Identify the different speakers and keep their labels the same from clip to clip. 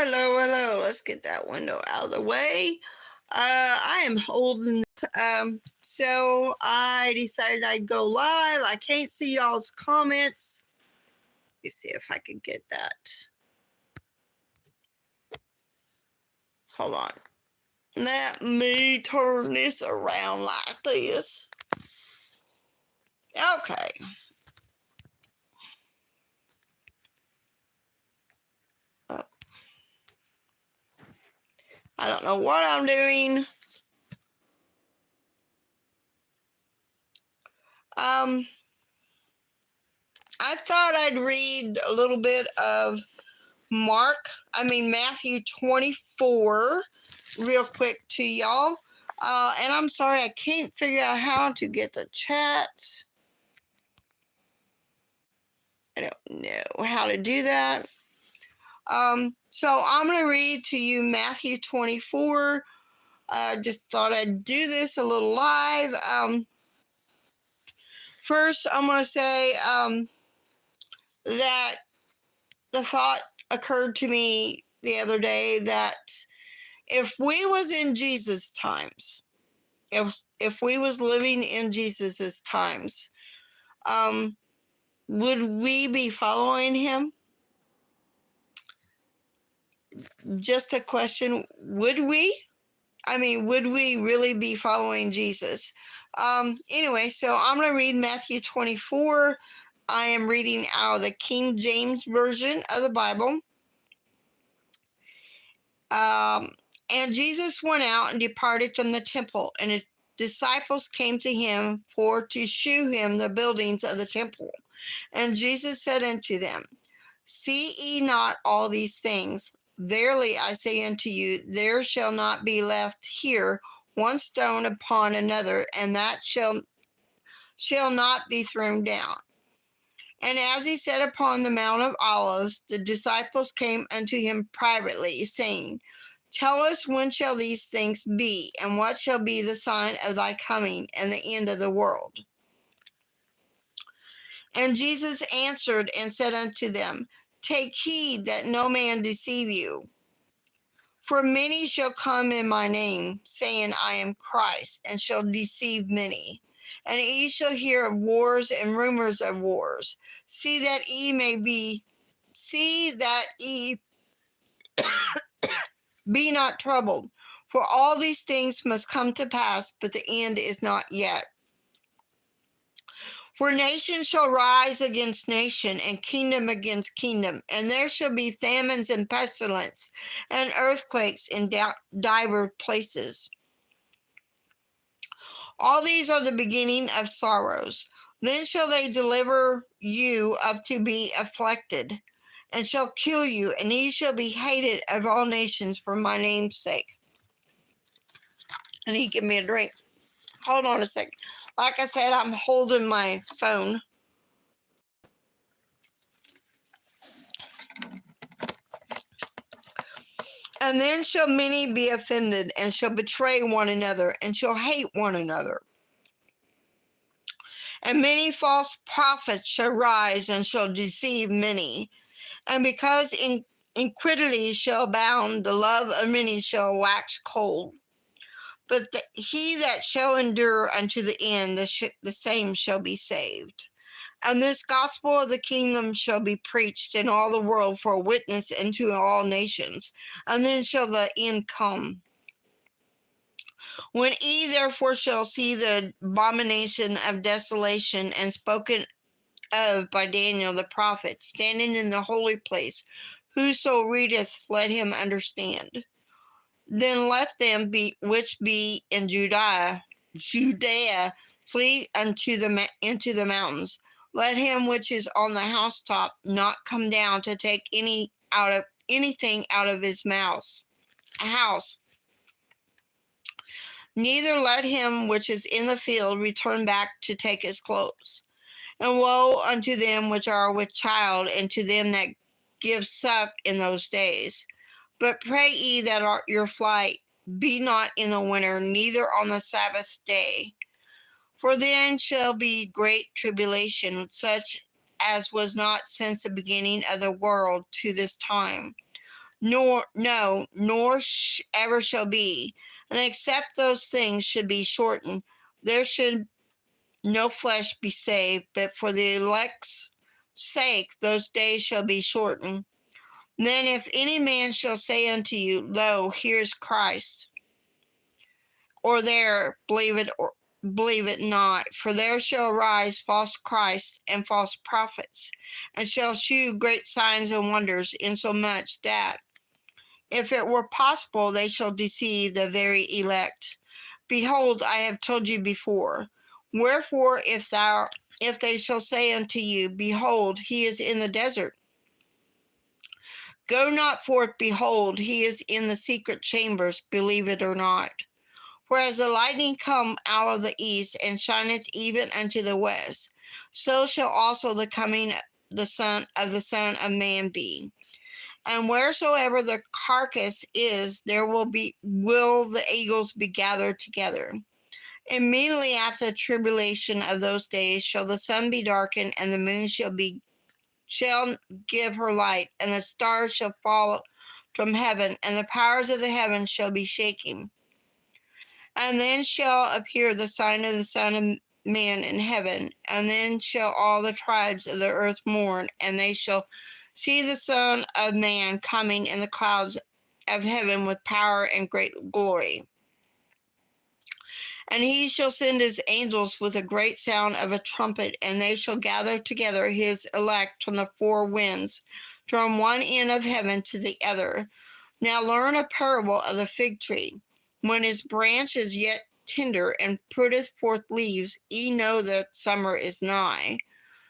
Speaker 1: hello. Let's get that window out of the way. I am holding. So I decided I'd go live. I can't see y'all's comments. Let me see if I can get that. Hold on. Let me turn this around like this. Okay. I don't know what I'm doing. I thought I'd read a little bit of Matthew 24 real quick to y'all. And I'm sorry, I can't figure out how to get the chat. I don't know how to do that. So I'm going to read to you Matthew 24. Just thought I'd do this a little live. First, I'm going to say that the thought occurred to me the other day that if we was in Jesus' times, if we was living in Jesus's times, would we be following him? Just a question. Would we? Would we really be following Jesus? Anyway, so I'm going to read Matthew 24. I am reading out of the King James Version of the Bible. And Jesus went out and departed from the temple, and his disciples came to him for to shew him the buildings of the temple. And Jesus said unto them, See ye not all these things? Verily I say unto you, there shall not be left here one stone upon another, and that shall not be thrown down. And as he sat upon the Mount of Olives, the disciples came unto him privately, saying, Tell us, when shall these things be, and what shall be the sign of thy coming and the end of the world? And Jesus answered and said unto them, Take heed that no man deceive you. For many shall come in my name, saying, I am Christ, and shall deceive many. And ye shall hear of wars and rumors of wars. See that ye be not troubled. For all these things must come to pass, but the end is not yet. For nation shall rise against nation, and kingdom against kingdom, and there shall be famines and pestilence, and earthquakes in divers places. All these are the beginning of sorrows. Then shall they deliver you up to be afflicted, and shall kill you, and ye shall be hated of all nations for my name's sake. And he give me a drink. Hold on a second. Like I said, I'm holding my phone. And then shall many be offended, and shall betray one another, and shall hate one another. And many false prophets shall rise, and shall deceive many. And because iniquity shall abound, the love of many shall wax cold. But he that shall endure unto the end, the same shall be saved. And this gospel of the kingdom shall be preached in all the world for a witness unto all nations, and then shall the end come. When ye therefore shall see the abomination of desolation, and spoken of by Daniel the prophet, standing in the holy place, whoso readeth, let him understand. Then let them which be in Judea flee into the mountains. Let him which is on the housetop not come down to take anything out of his house. Neither let him which is in the field return back to take his clothes. And woe unto them which are with child, and to them that give suck in those days. But pray ye that your flight be not in the winter, neither on the Sabbath day. For then shall be great tribulation, such as was not since the beginning of the world to this time, nor ever shall be. And except those things should be shortened, there should no flesh be saved, but for the elect's sake those days shall be shortened. Then if any man shall say unto you, Lo, here is Christ, or there, believe it not, for there shall arise false Christs and false prophets, and shall shew great signs and wonders, insomuch that, if it were possible, they shall deceive the very elect. Behold, I have told you before. Wherefore, if they shall say unto you, Behold, he is in the desert, go not forth, behold, he is in the secret chambers, believe it or not. For as the lightning come out of the east, and shineth even unto the west, so shall also the coming of the Son of Man be. And wheresoever the carcass is, there will the eagles be gathered together. Immediately after the tribulation of those days shall the sun be darkened, and the moon shall give her light, and the stars shall fall from heaven, and the powers of the heavens shall be shaken. And then shall appear the sign of the Son of Man in heaven, and then shall all the tribes of the earth mourn, and they shall see the Son of Man coming in the clouds of heaven with power and great glory. And he shall send his angels with a great sound of a trumpet, and they shall gather together his elect from the four winds, from one end of heaven to the other. Now learn a parable of the fig tree. When his branch is yet tender and putteth forth leaves, ye know that summer is nigh.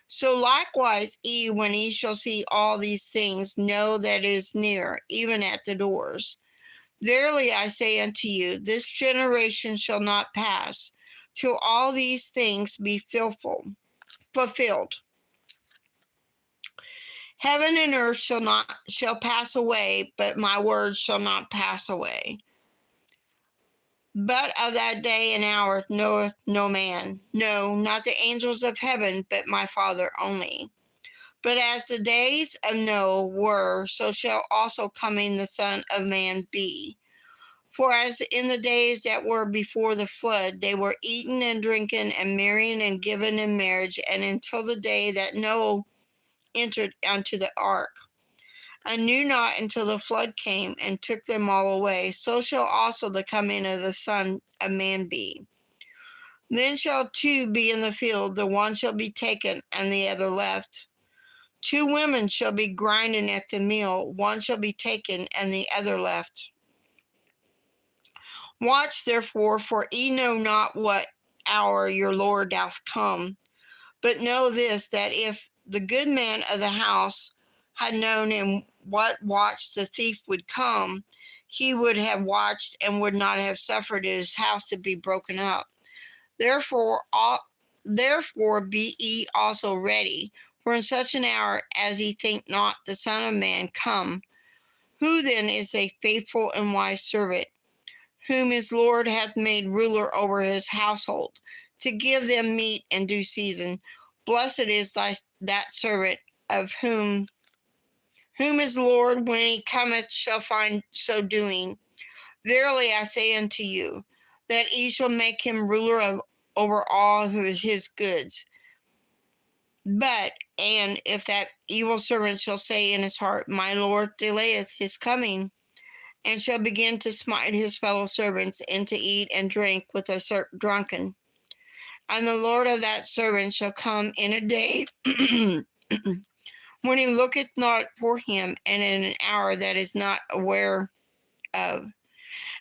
Speaker 1: So likewise ye, when ye shall see all these things, know that it is near, even at the doors. Verily I say unto you, this generation shall not pass, till all these things be fulfilled. Heaven and earth shall pass away, but my words shall not pass away. But of that day and hour knoweth no man, no, not the angels of heaven, but my Father only. But as the days of Noah were, so shall also coming the Son of Man be. For as in the days that were before the flood, they were eating and drinking and marrying and giving in marriage, and until the day that Noah entered unto the ark, and knew not until the flood came and took them all away, so shall also the coming of the Son of Man be. Then shall two be in the field, the one shall be taken, and the other left. Two women shall be grinding at the mill, one shall be taken, and the other left. Watch therefore, for ye know not what hour your Lord doth come. But know this, that if the good man of the house had known in what watch the thief would come, he would have watched and would not have suffered his house to be broken up. Therefore be ye also ready, for in such an hour as ye think not the Son of Man come. Who then is a faithful and wise servant, whom his Lord hath made ruler over his household, to give them meat in due season? Blessed is that servant of whom his Lord, when he cometh, shall find so doing. Verily I say unto you, that he shall make him ruler over all his goods. And if that evil servant shall say in his heart, My Lord delayeth his coming, and shall begin to smite his fellow servants, and to eat and drink with the drunken, and the Lord of that servant shall come in a day when he looketh not for him, and in an hour that is not aware of,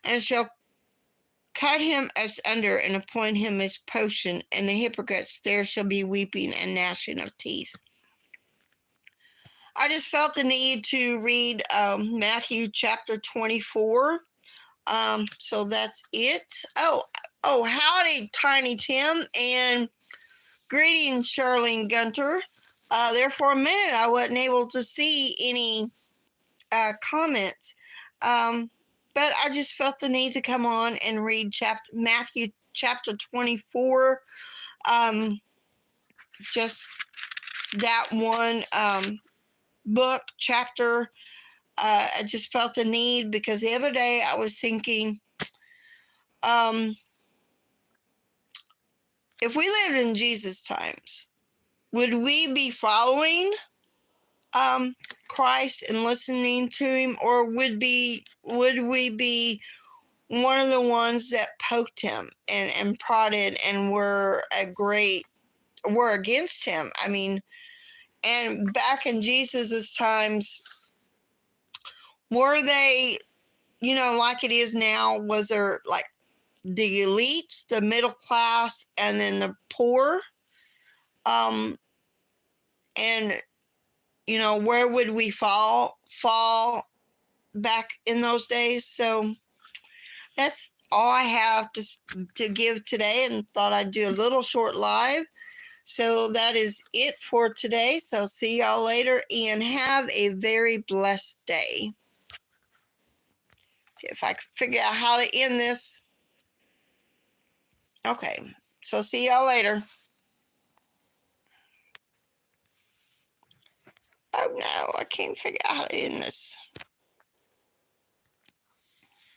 Speaker 1: and shall cut him asunder, and appoint him his portion. And the hypocrites, there shall be weeping and gnashing of teeth. I just felt the need to read Matthew chapter 24. So that's it. Oh, howdy, Tiny Tim, and greetings, Charlene Gunter. There for a minute, I wasn't able to see any comments, but I just felt the need to come on and read Matthew chapter 24. Just that one book, chapter, I just felt the need because the other day I was thinking, if we lived in Jesus' times, would we be following Christ and listening to him, or would we be one of the ones that poked him and prodded and were against him? I mean, and back in Jesus's times, were they, like it is now? Was there like the elites, the middle class, and then the poor? And where would we fall back in those days? So that's all I have to give today, and thought I'd do a little short live. So that is it for today. So see y'all later, and have a very blessed day. See if I can figure out how to end this. Okay, so see y'all later. Oh no, I can't figure out how to end this.